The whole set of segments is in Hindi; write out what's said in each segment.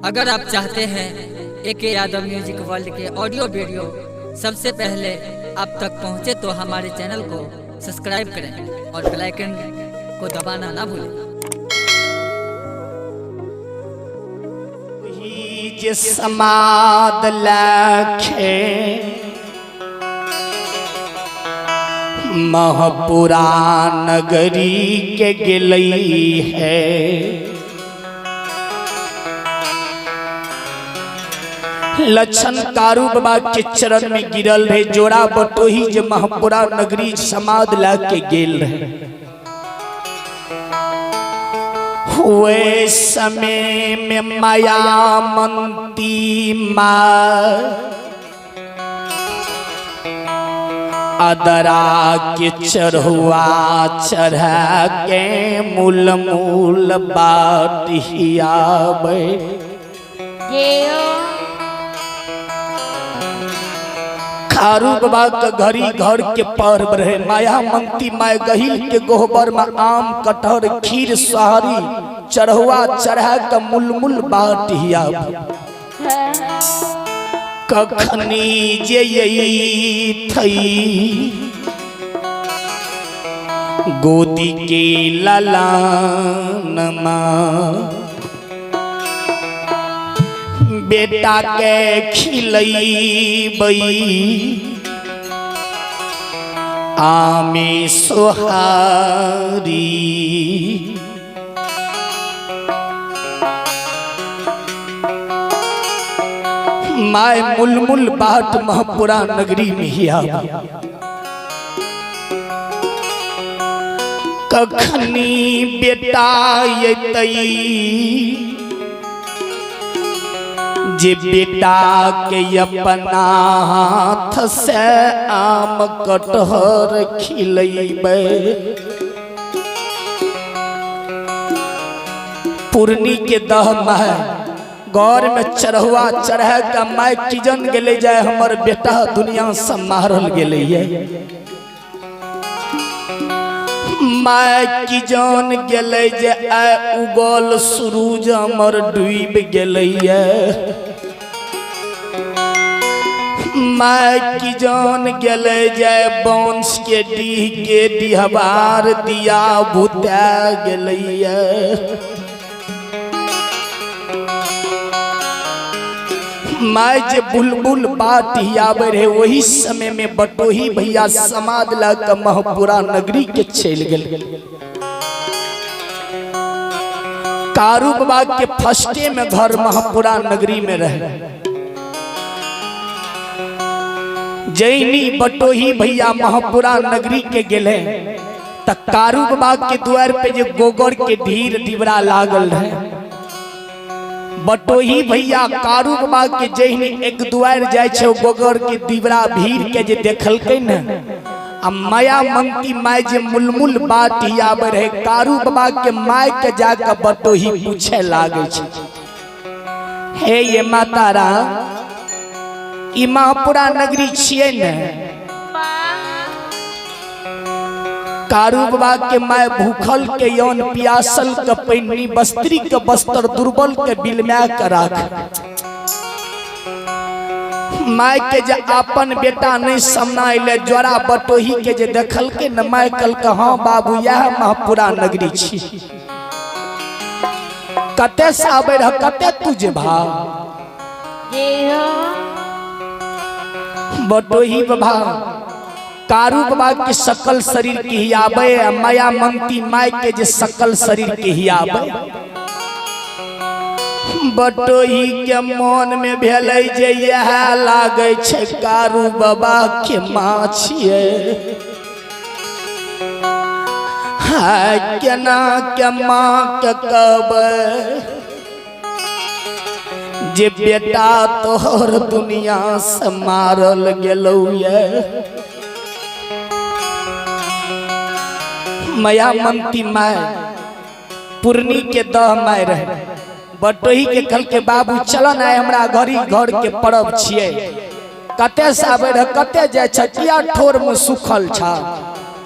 अगर आप चाहते हैं एके यादव म्यूजिक वर्ल्ड के ऑडियो वीडियो सबसे पहले आप तक पहुंचे तो हमारे चैनल को सब्सक्राइब करें और बेल आइकन को दबाना ना भूलें। समाद लखे महपुरा नगरी के गिलई है, लक्षण कारू बाबा के चरण में गिरल है। जोड़ा बटोही जे महपुरा नगरी समाद ला के गेल रहे। हुए समय में माया मंती माँ अदरा के चढ़ुआ चढ़ा के मूल मूल बात हियाबे। खारू बाबा का घरी घर के पर्व रहे। माया मंती माय गहिल के गोबर में आम कटहर खीर सोहरी चढ़ुआ चढ़ा के मुलमुल बाट हियाबे। कखनी जे यही थई गोदी के ललान माँ बेटा के खिलई बई आमे सोहारी। माय मुलमुल बाट महपुरा नगरी में हिया। कखनी बेटा ये तई जे बेटा के अपना हाथ से आम कटहर खिलैबे। पूर्णी के दह मह गौर में चढ़ुआ चढ़ा का माय किजन गेले जाए हमर बेटा दुनिया से मारल गेले है। माय किजन गेले जे उगल सूरज हमर डूब गेले है। माय किजन गेले जाए बांस के डीह के डिहबार दिया भूता गेले है। माय जे बुलबुल बाट हियाबे रहे वही समय में बटोही भैया समाद ला के महपुरा नगरी के चल गेल। कारू बाबा के फस्टे में घर महपुरा नगरी में रहे। जैनी बटोही भैया महपुरा नगरी के गेले त कारू बाबा के द्वार पे जो गोबर के ढीर डिबरा लागल रहे। बटोही भैया कारू बाबा के जहनी एक द्वार जाय छे गोबर के डिबरा भीड़ के जे देखलकै न आ माया मंती माय जे मुलमुल बाट हियाबे रहे। कारू बाबा के माय के जाके बटोही पूछे लागे छे, हे ये माता रा ई महपुरा नगरी छिए न? कारू बाबा के माय भूखल के यौन पियासल के पैनी बस्त्री के बस्तर दुर्बल के बिलमा के राख। माय के जे अपन बेटा नहीं सामना अइले जोड़ा बटोही के जे देखल के न माय कल के हाँ बाबू यह महपुरा नगरी छी। कते से आबे रह कते तुझे भाव बटोही बाबा कारू बाबा के सकल शरीर के हियाबे। माया मंती माय के जे सकल शरीर के हियाबे। बटोही के मन में भेलै जे यह लागे छे कारू बाबा के माँ छिए। हाय केना के माँ के कहबै जे बेटा तोहर दुनिया से मारल गेलौ ये। माया मंती माय पूर्णी के दह माय रहे। बटोही के कल के बाबू चलो ना हमरा घरी घर के पर्व छिए। कते से आबे रह कते जाय छ किया ठोर में सुखल छ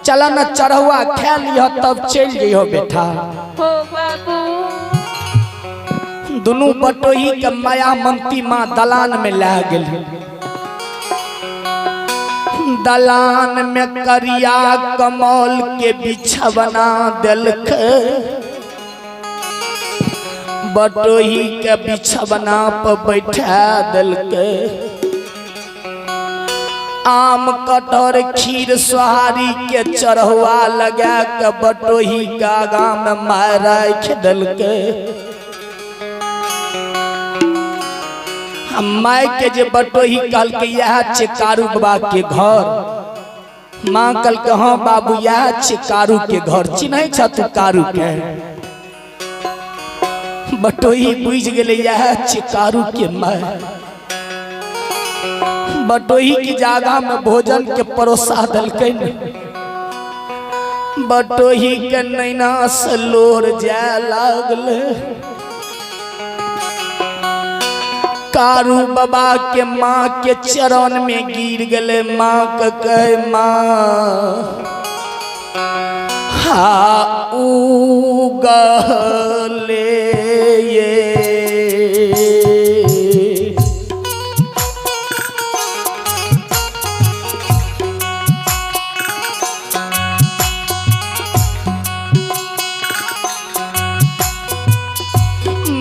चला न चढ़ुआ खा लिह तब चल जइहो बेटा। हो बाबू दोनों बटोही के माया मंती माँ दलान में ला गेली। दलान में करिया कमल के बिछवना दिलक, बटोही के बिछवना पर बैठा दिलक। आम कटहर खीर सोहारी के चढ़वा लगा के बटोही के आगा में मार राख दिलके। माय के जे बटोही कहल के यह छे कारू बाबा के घर। माँ कहल के हाँ बाबू यह छे कारू के घर, चिन्है छ तू कारू के? बटोही बुझ गेले यह छे कारू के माय। बटोही की जगह में भोजन के परोसा दिलकै। बटोही के नैना से लोर जाए लागल। कारू बाबा के माँ के चरण में गिर गले। माँ के कहे माँ हा उगले ये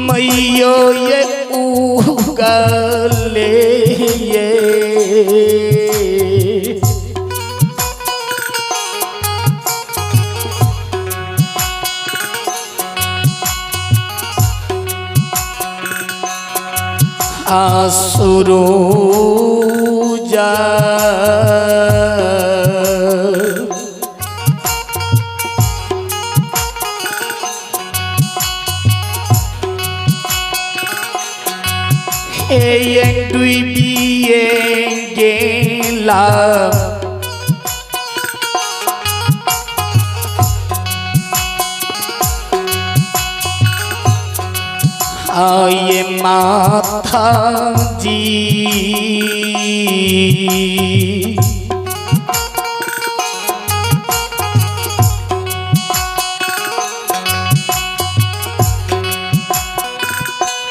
मैयो ये उगले ये आसुरो जा गेला ये माथा जी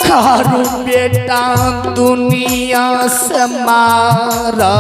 कारू बेटा दुनिया से मारा।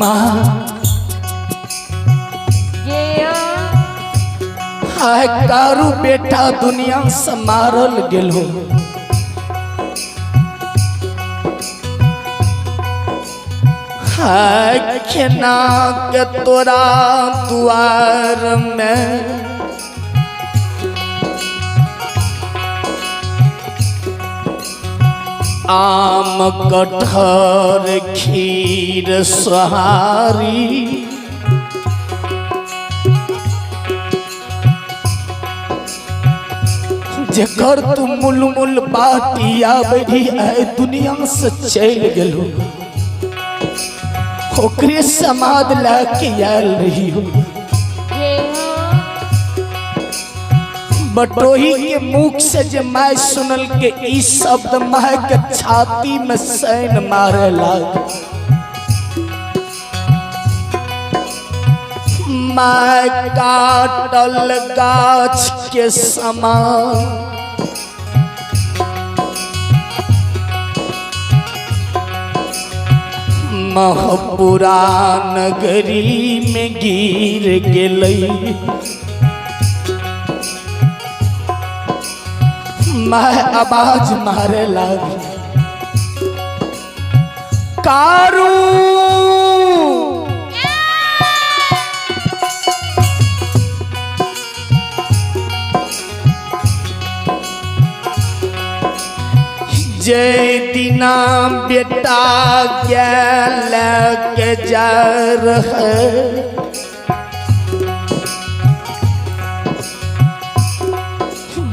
माँ हाय कारू बेटा दुनिया से मारल गेलो। हाय केना के तोरा द्वार में आम कटहर खीर सोहारी जेकर तू मुलमुल बाटिया बड़ी आए दुनिया से चल गेलो ओकरे समाद लाके आयल रही हो। बटोही के मुख से जे माय सुनल के ई शब्द माय के छाती में सैन मारे लाग। माय काटल गाछ के समान महपुरा नगरी में गिर गेलई। मैं आवाज मारे लागी कारू जय दिना बेटा गैल के जार है।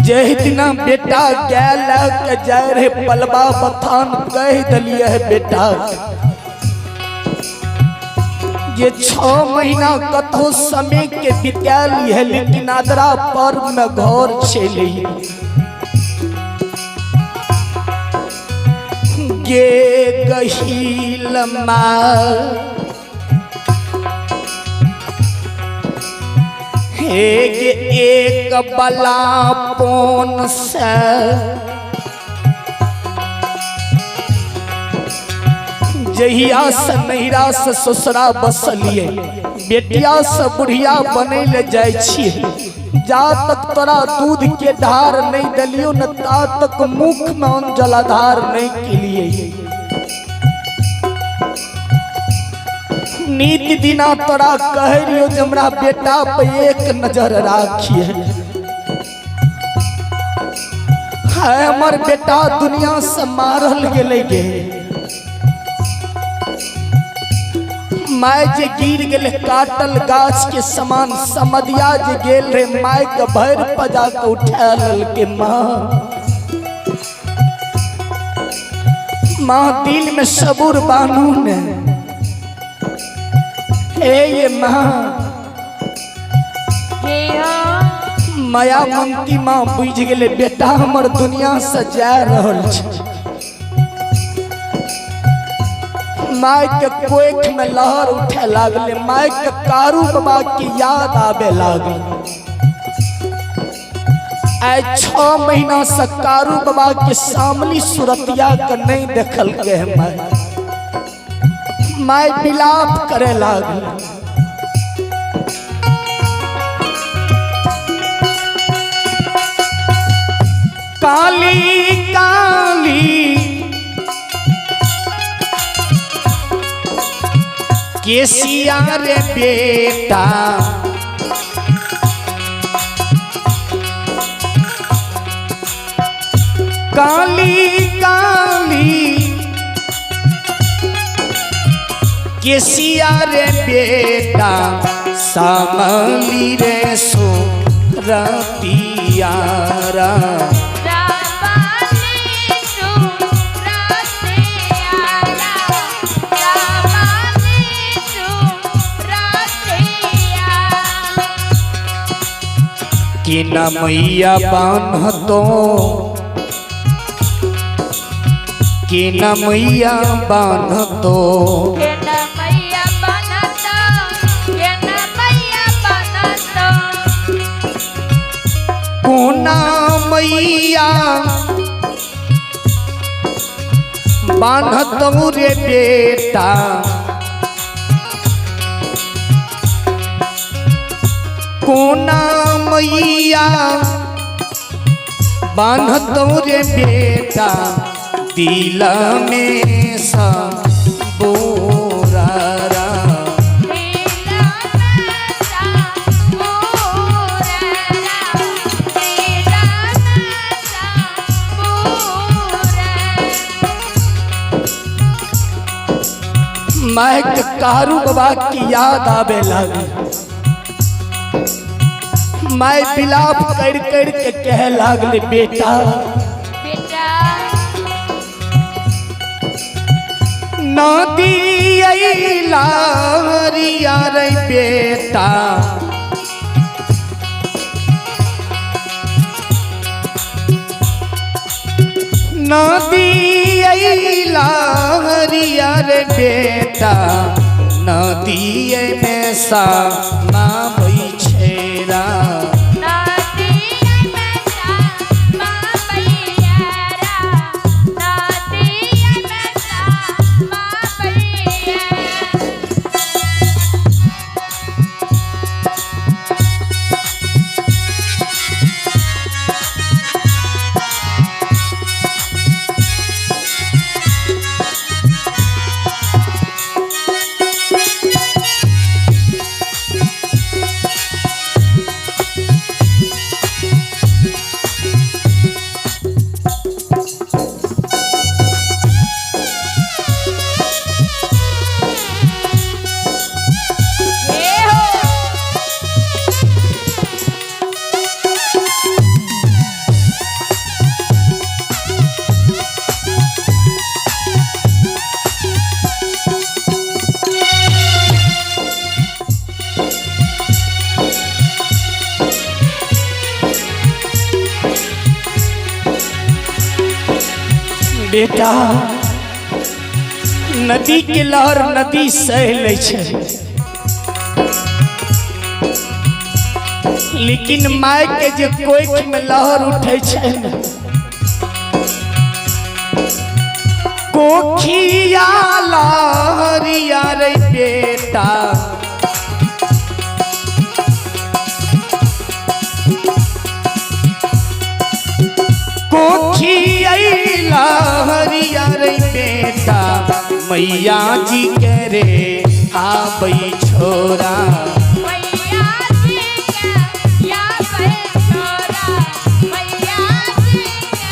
जय दिना बेटा गैल के जार है पलवा बथान कह दलिया है बेटा। ये 6 महीना कथो समय के विद्यालय है लेकिन आदरा पर्व में घर चली गे गहील हेग एक बला पोन से जहिया से नैरा से ससुरा बसलिए बेटिया से बुढ़िया बने ले जाय छिए। जा तक तोरा दूध के धार नहीं दलियो न ता तक मुख में जलाधार नहीं किलिए। नीति दिना तोरा कह रियो जे हमरा बेटा पे एक नजर राखिए। हाय हमर बेटा दुनिया से मारल गेले गे। माय जे गिर गेले काटल गाछ के समान समदिया जे गेल रे माय के भर पजा के उठा लेल के माँ दिल में सबूर बानू ने हे ये माँ माया मंती माँ बुझ गेले बेटा हमर दुनिया से जा रहल छै। माय के कोख में लहर उठे लागले माय के कारू बाबा की याद आवे लागल। आई 6 महीना से कारू बाबा के सामने सूरतिया के नहीं देखल के माय विलाप करे लागल। काली काली केसिया रे बेटा काली काली केसिया रे बेटा सामली रे सो रतियारा कि न मैया बान्हतो कि न मैया बान्हतो कोना मैया बान्हतो रे बेटा कोना मैया बांधतो रे बेटा दिल में सा बोरा महक कारू बाबा की याद आवे लगी। मैं बिलाप कर कर के कह लागले बेटा नदी लारिया रे बेटा नदी लारिया रे बेटा नदी में सा ना भई छेरा बेटा नदी के लहर नदी सह ले छे, लेकिन माय के जे कोई में लहर उठे छे कोखिया लहरिया रे बेटा कोखिया लहरिया रे बेटा मैया जी के रे आबई छोरा मैया जी के या पे छोरा मैया जी के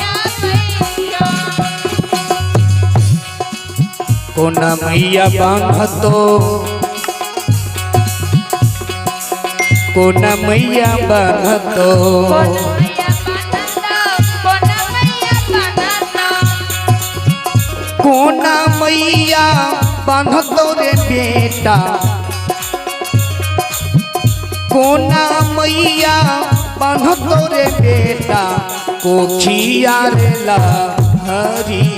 या पे छोरा कोना मैया बांधतो कोना मैया बांधतो कोना मैया बांधतो रे बेटा कोना मैया बांधतो रे बेटा कोखिया रे लहरियारा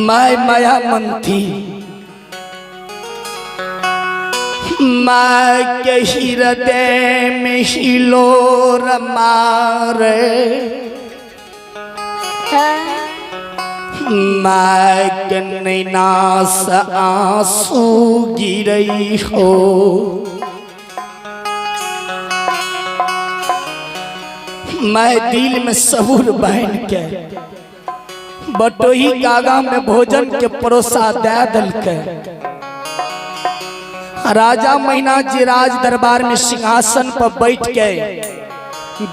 माय माया मंथी माय के हृदय में हिलोर मारे माय के नैना से आंसू गिरई हो मैं दिल में सबूर बहन के बटोही कागा में भोजन के परोसा दे दल के राजा महीना जी राज दरबार में सिंहासन पर बैठ के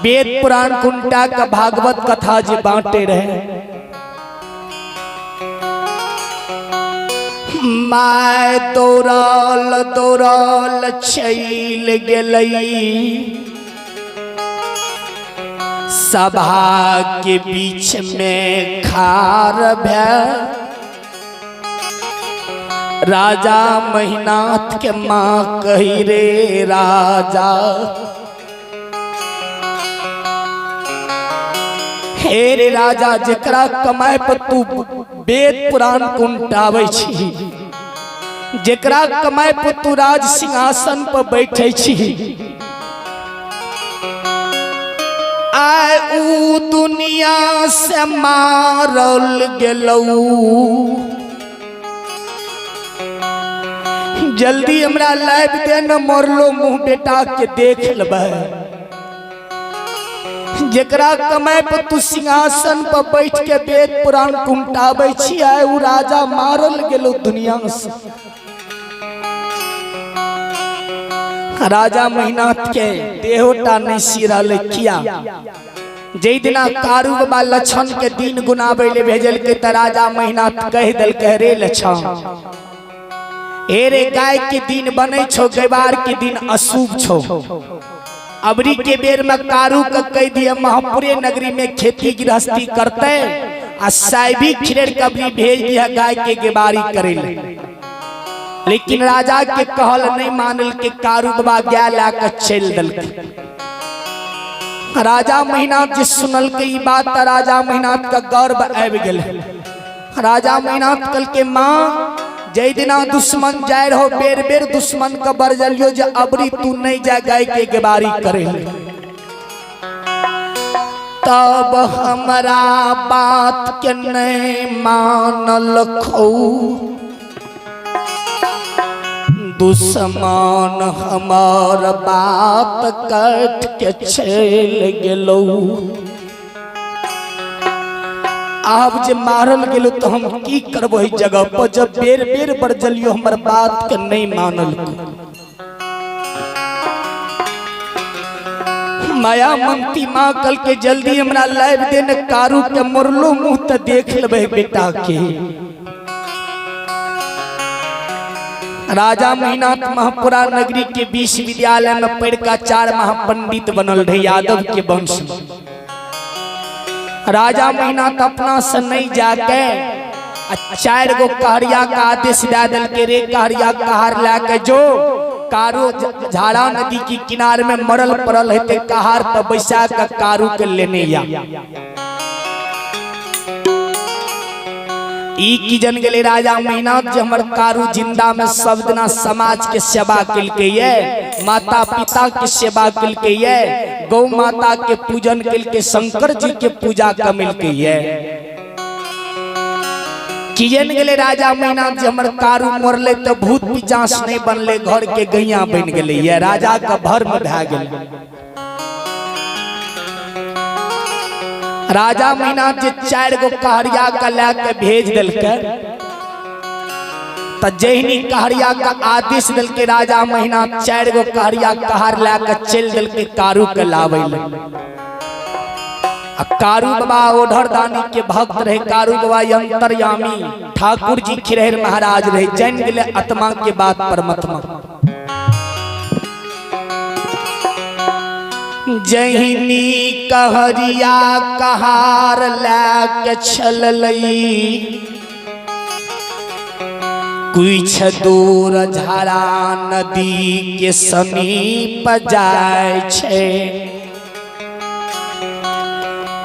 वेद पुराण कुंटा का भागवत कथा जी बांटे रहे। माय दौड़ल दौड़ल चल गेलई सभा के बीच में खार भै राजा महिनाथ के माँ कही रे राजा, हे रे राजा जकरा कमाए पर तू वेद पुराण कुंटावे छी, जकरा कमाए पर तू राज सिंहासन पर बैठे छी, आय ऊ दुनिया से मारल गेलऊ, जल्दी हमरा लाइव दे न मरलो मुंह बेटा के देख लेबै, जकरा कमाए पर तू सिंहासन पर बैठ के वेद पुराण कुंटाबै छी, आय ऊ राजा मारल गेलो दुनिया से। राजा महिनाथ के देहोटा नहीं सिरल किया, जै दिना कारू बाबा लक्षण के दिन गुनाबे ले भेजल के त राजा महिनाथ कह दल कह रे लक्षण, हे रे गाय के दिन बने छो, गवार के दिन अशुभ छो, अबरी के बेर में कारू का कह दिया महापुरे नगरी में खेती गृहस्थी करते, आ साइबी खिरेड़ कबरी भेज दिया गाय के गेबारी करे ले। लेकिन राजा के कहल नहीं मानल के कारू बाबा गया लाकर चल दल। राजा महिनाथ जी सुनल के ई बात त राजा महिनाथ का गर्व आबि गेल। राजा महिनाथ कल के माँ जय दिना दुश्मन जाय रहो बेर बेर दुश्मन का बरजलियो जे अबरी तू नहीं जा गाय के गेबारी करे, तब हमरा बात के नहीं मानल खौ, दुश्मन हमार बात कट के चल गेलो, आप जे मारल गेलो तो हम की करबो इस जगह पर, जब बेर बेर बरजलियो हमर बात के नहीं मानल। माया मंती माँ कल के जल्दी हमरा लाइव देने कारू के मरलो मुंह त देख लेबे बेटा के। राजा महिनाथ महापुरा नगरी के विश्वविद्यालय में पढ़ का 4 महापंडित बनल रहे यादव के वंश में। राजा महिनाथ अपना से नहीं जाके 4 गो कहरिया का आदेश दे दल के रे कहरिया कहार लाके जो कारू झाड़ा नदी की किनारे में मरल पड़ल है कहार पर बैसा का कारू के लेने या ई की जन गेले राजा महिनाथ जो हमर कारू जिंदा में सब दिना समाज के सेवा कल के ये, माता पिता के सेवा कल के ये, गौ माता के पूजन कल के, शंकर जी के पूजा का मिल के ये। किजन गेले राजा महिनाथ जो हमर कारू मरले तो भूत पिचास नहीं बनले, घर के गैया बन गेले ये, राजा का भर्म भा गेल। राजा महिनाथ जे 4 गो कहरिया का लाके भेज दिल के, त जहिनी कहरिया का आदेश दिल के राजा महिनाथ 4 गो कहरिया कहार लाके चल दिल के कारू के लावे ले। कारू बाबा ओढ़र दानी के भक्त रहे, कारू बाबा अंतर्यामी ठाकुर जी खिरहर महाराज रहे, जन गेले आत्मा के बात परमात्मा। जहिनी कहरिया कहार लाके चललई, कुछ दूर झाड़ा नदी के समीप जाय छे,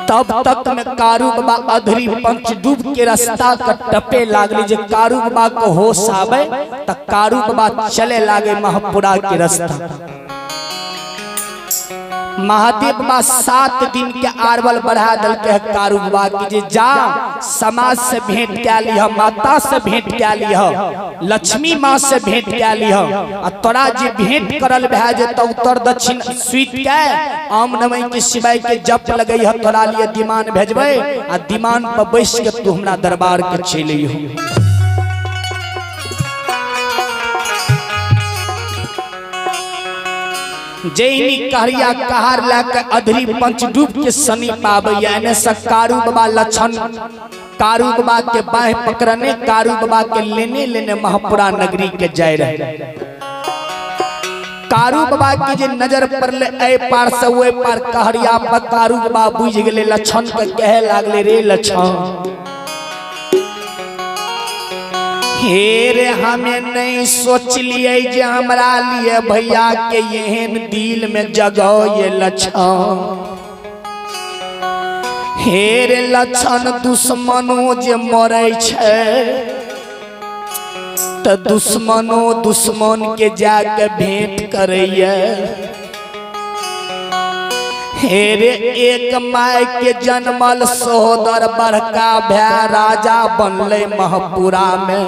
तब तक में कारू बाबा अधरी पंच डूब के रास्ता का टपे लागले। जे कारू बाबा को होश आवे त कारू बाबा चले लागे महापुरा के रास्ता। महादेव बाबा 7 दिन के आरवल बढ़ा दल के कारू बाबा की जे जा समाज से भेंट क्या लिह, माता से भेंट क्या लिह, लक्ष्मी माँ से भेंट क्या लिह, आ तोरा जे भेंट करल भे जे तो उत्तर दक्षिण स्वीट के आम नमय के शिवाय के जप लगई ह, तोरा लिए दीमान भेजबे, आ दीमान पर बैठ के तू हमरा दरबार के चलियो। जैनी कहरिया कहार लाके अधरी पंच डूब के सनी पावे, यानी कारू बाबा लक्षण कारू बाबा के बाह पकड़ने, कारू बाबा के लेने लेने महापुरा नगरी के जाय रहे। कारू बाबा की जे नजर पड़ले ए पार से ओए पार कहरिया पर कारू बाबा बुझ गेले, लक्षण के कहे लागले रे लक्षण हेरे हमें नहीं सोचलिए जे हमरा लिए भैया के एहन दिल में जगह ये लक्षण। हेरे लक्षण दुश्मनो जे मरे छे त दुश्मनो दुश्मन के जाके भेंट करैया। हेरे एक माय के जन्मल सहोदर बड़का भाई राजा बनले महपुरा में।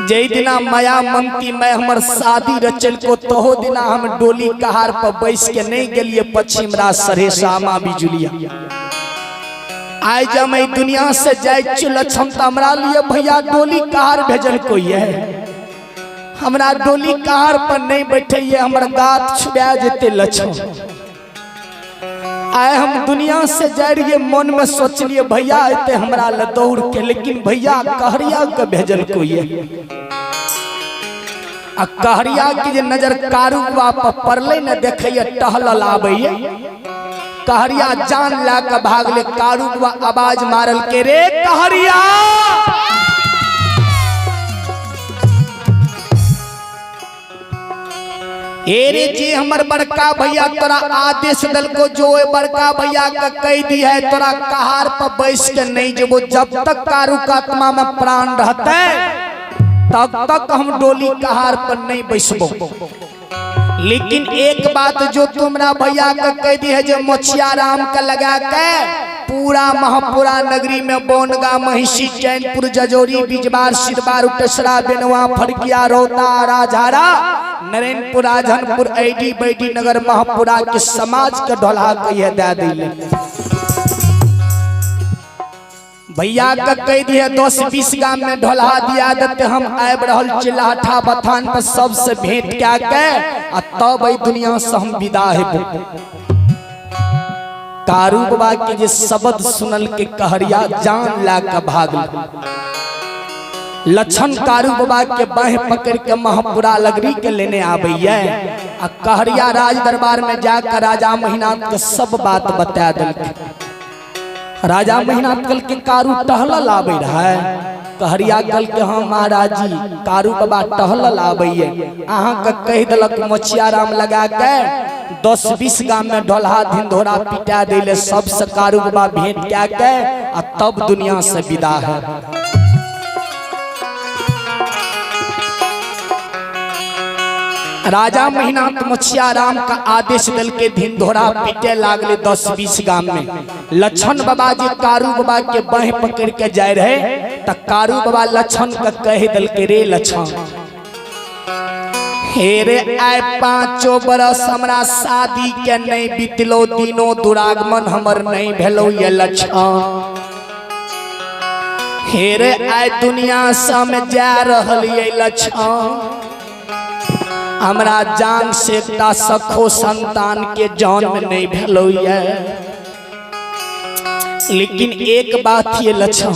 जय दिना माया मंती में हमर शादी रचल को तहो दिना हम डोली कहार पर बैस के नहीं गेलिए पश्चिमरा सरे सामा बिजुलिया। आज जब मैं दुनिया से जाय लक्षण तो हमरा लिए भैया डोली कहार भेजल कोई है। हमरा डोली कहार पर नहीं बैठे हमर गात छुड़ा जेते लक्षण। आए हम दुनिया से जा रही मन में सोचलिए भैया आते हमरा ले दौड़ के, लेकिन भैया कहरिया के भेजल कोई है। आ कहरिया की जे नजर कारुआ पर पड़ले न देखिए टहल आबैया। कहरिया जान ला के भागले, कारुआ आवाज मारल के रे कहरिया। एरे जी हमर बड़का भैया तोरा आदेश दल को जो बड़का भैया का कह दी है तोरा कहार पर बैस के नहीं जबो। जब तक कारू का आत्मा में प्राण रहते तब तक हम डोली कहार पर नहीं बैसबो। लेकिन एक बात जो तुमरा भैया का कह दी है जो मोछिया राम का लगा के पूरा महापुरा नगरी में बोनगा महिषी चैनपुर जजोरी बिजबार सिरबार उटेसरा बेनवा फड़किया रोता राजहारा नरेनपुर राजनपुर ऐडी बैडी नगर महापुरा के समाज के ढोला कहिए दे दिले। भैया का कह दिए 10-20 गांव में ढोला दिया देते हम आब रहल चिल्लाठा बथान पर सबसे भेंट क्या के तब दुनिया से हम विदा हेबो। कारू बाबा के जे शब्द सुनल के कहरिया जान ला के भागल। लक्षण कारू बाबा के बाह पकड़ के महापुरा लगरी के लेने आबैया। आ कहरिया राज दरबार में जाकर राजा महिनाथ के सब बात बता दिल। राजा महिनाथ कल के कारू टहल आबे रहा है। कहरिया कल के हाँ महाराज जी कारू बाबा टहल आबैये। अहाँ के कह दिलक मोछिया राम लगा के 10-20 गांव में ढोलहा धिंधोरा पिटा दिले। सबसे कारू बाबा भेंट क्या के तब दुनिया से विदा है। राजा महिनाथ मोछिया राम का आदेश दल के धिंधोरा पीटे लागले 10-20 गांव में। लक्षण बाबा जी कारू बाबा के बाह पकड़ के जाए रहे त कारू बाबा लक्षण का कह दल के रे लक्षण हेरे आए 5 बरस हमरा शादी के नहीं बीतलो दिनो दुरागमन हमर नहीं भेलो ये लक्षण। हेरे आए दुनिया से में जा रहल ये लक्षण। हमरा जान से एकटा सखो संतान के जन्म नहीं भेलो ये। लेकिन एक बात ये लक्षण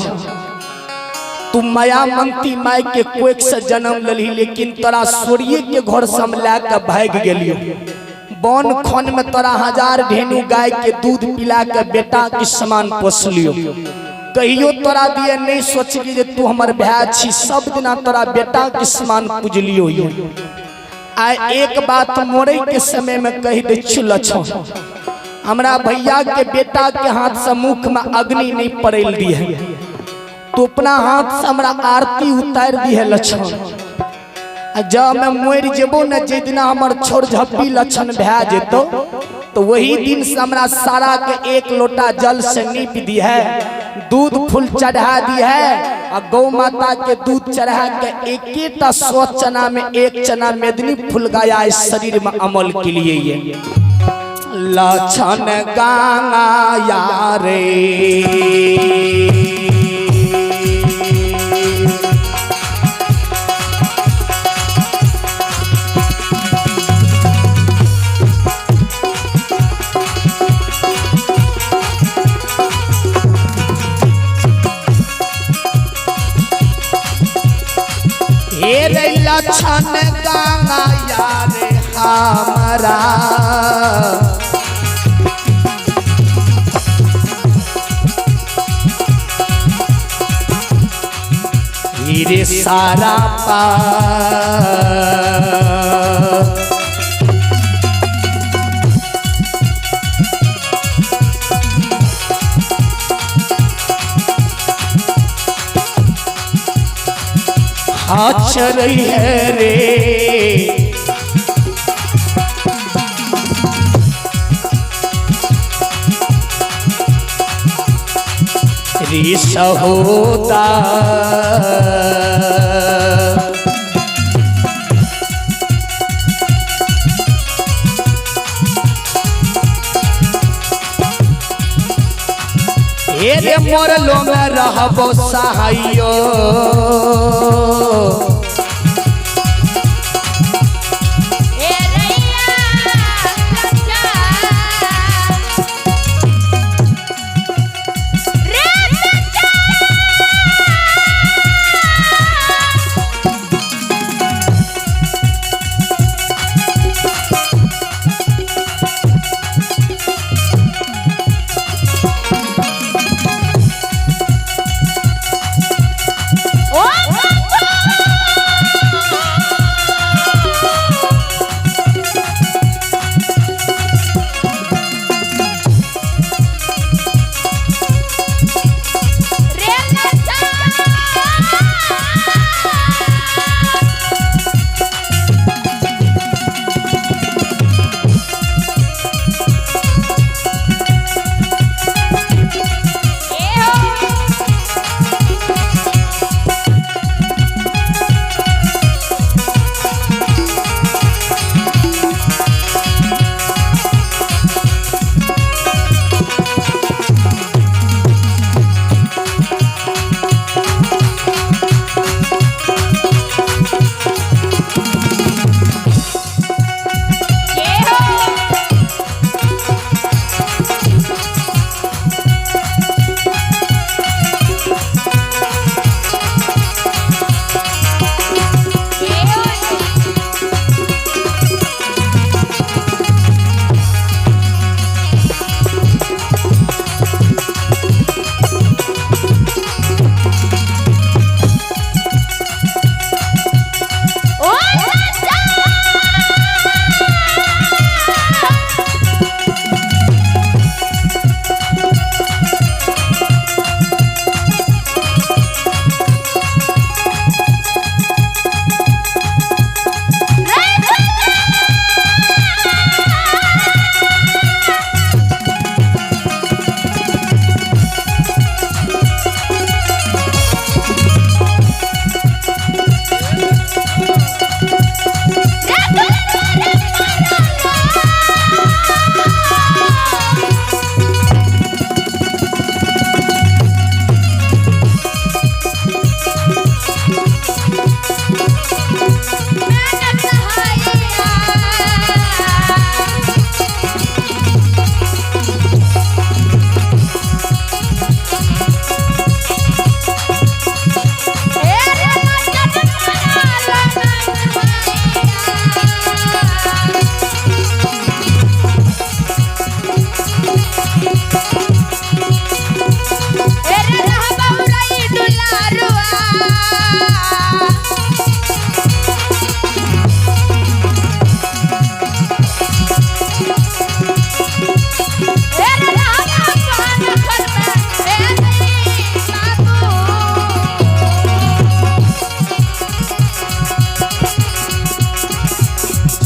तू माया मंती माय के कोख से जन्म लली, लेकिन तोरा सूर्य के घर से हम लाके भाग गेलियो। बन खन में तोरा 1000 ढेनु गाय के दूध पिला के बेटा के समान पोसलियो। कहियो तोरा दिए नहीं सोचली जे तू हमर भाई छी। सब दिना तोरा बेटा के समान पूजलियो। आय एक बात मोरे के समय में कह दे लक्षण हमरा भैया के बेटा के हाथ से मुख में अग्नि नहीं पड़ेल दी है। तो अपना हाथ से हमरा आरती उतार दी है लक्षण। जब मैं मोर जेबो न जे दिन हमर छोड़ झप्पी लक्षण भै जेतो तो वही दिन से हमरा सारा के 1 लोटा जल से नीप दी है। दूध फूल चढ़ा दी है और गौ माता के दूध चढ़ा के एक सौ चना में 1 चना मेदनी फूल गया इस शरीर में अमल के लिए। ये लक्षण गाना यारे लक्षण गाना यारे हमारा। रे सारा पार। चल रही है रे रिस होता रे मोरलो में रहबो सहायो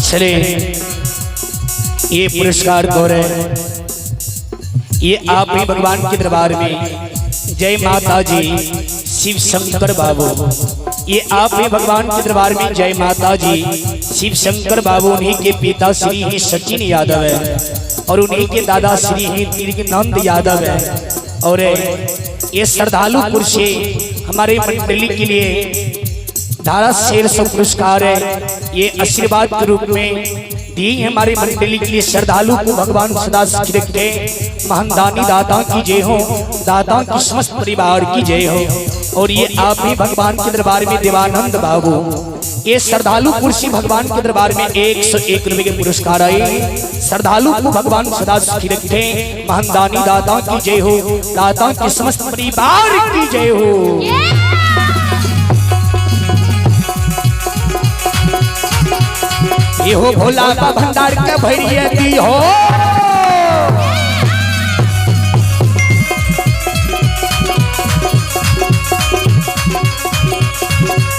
चले ये पुरस्कार गौरव ये आप ही भगवान के दरबार में जय माता जी शिव शंकर बाबू ये आप ही भगवान के दरबार में जय माता जी शिव शंकर बाबू उन्हीं के पिता श्री ही सचिन यादव है और उन्हीं के दादा श्री ही तीर्थ यादव है और ये श्रद्धालुपुर से हमारे मंडली के लिए धारा शेर सौ पुरस्कार है ये आशीर्वाद के रूप में दी हमारे मंडली के लिए श्रद्धालु को भगवान सदा सुखी रखे महानदानी दाता की जय हो दाता की समस्त परिवार की जय हो। और ये आप भी भगवान के दरबार में देवानंद बाबू ये श्रद्धालु कुर्सी भगवान के दरबार में 101 रुपए के पुरस्कार आए। श्रद्धालु को भगवान सदा सुखी रखे महानदानी दाता की जय हो दाता की समस्त परिवार की जय हो। एहो भोला बा भंडार के भरिए दी हो।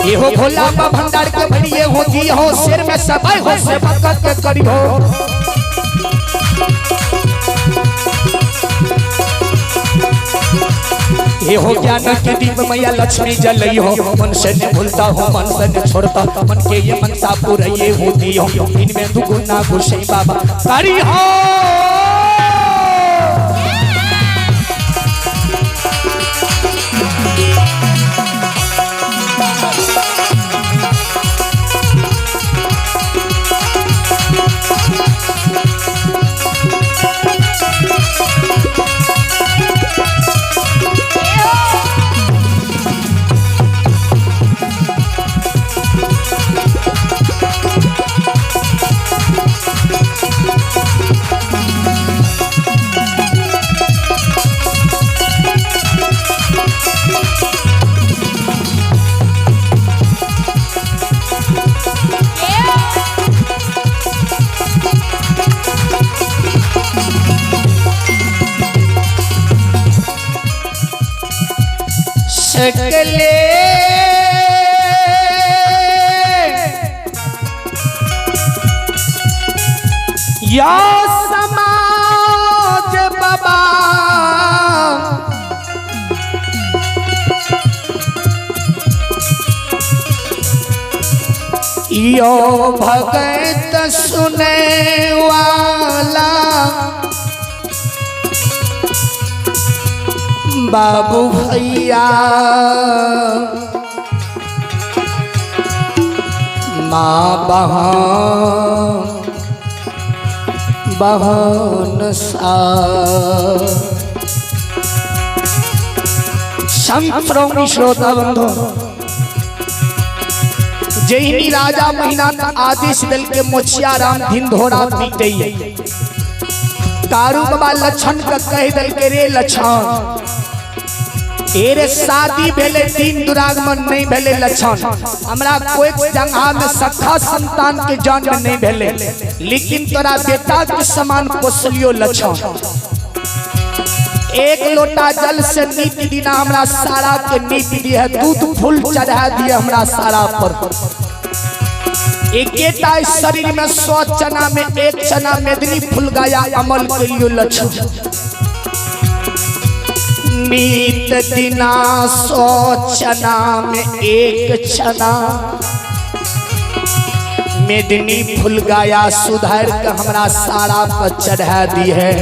एहो भोला बा भंडार के भरिए हो दी हो, सिर में सबाई हो से बकत के करी हो। हो ज्ञान के दीप मैया लक्ष्मी जलई हो, मन से न भूलता हो मन से न छोड़ता, मन के ये मनसा पूरइए होती हो, इनमें दुगुना खुशी बाबा करी हो। सकले या समाज बाबा यो भगत सुने वाला बाबू भैया माँ बहन सा संप्रोमी श्रोता बंधु, जैनी राजा महीना आदेश दल के मोछिया राम धिंधोरा पीटे, कारू बाबा लक्षण का कह दल के रे लक्षण, एरे शादी भेले दिन दुरागमन नहीं भेले लक्षण, हमरा कोई जगह में सखा संतान के जन्म नहीं भेले, लेकिन तोरा बेटा के समान पोसलियो लक्षण। एक लोटा जल से नीति दीना हमरा सारा के नीति दी है, दूध फूल चढ़ा दिए हमरा सारा पर। एक शरीर में 100 चना में 1 चना मेदनी फूल गाया अमल के लिए लक्षण। नीत दिना 100 चना में 1 चना मेदनी फूल गाया सुधार के हमरा सारा पर चढ़ा दी है।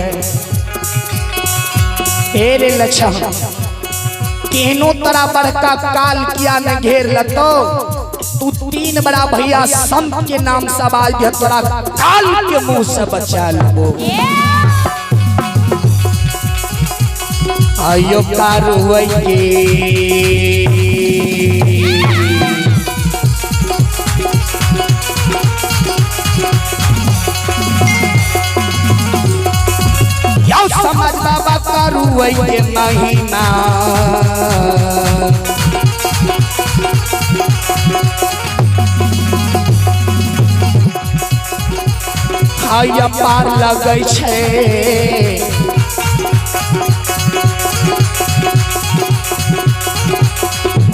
हेरे लक्षण केनो तरह बड़का काल किया न घेर लतो, तू 3 बड़ा भैया संत के नाम सवाल दिया, तोरा काल के मुंह से बचा लो। आयो कारुवैये यो समझ बाबा कारुवैये महीना, आया पार लगै छै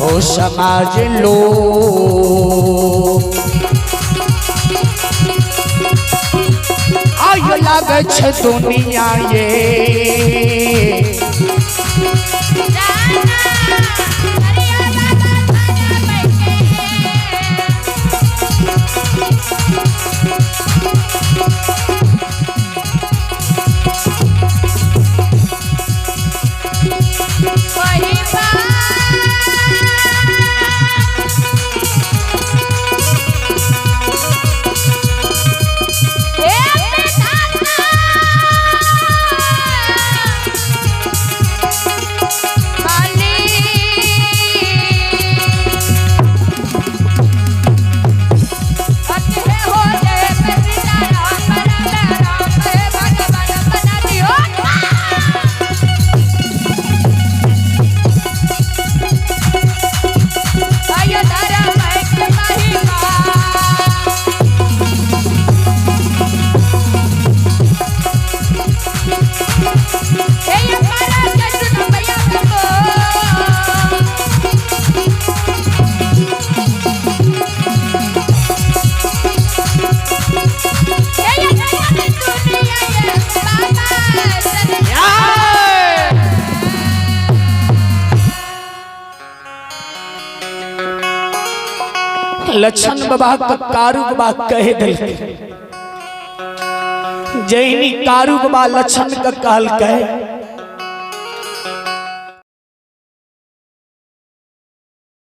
ओ समाज लो, आयो लगै छै दुनिया ये लक्षण बाबा का कारू बाबा कह दिल जैनी कारू बाबा लक्षण का कहल कहे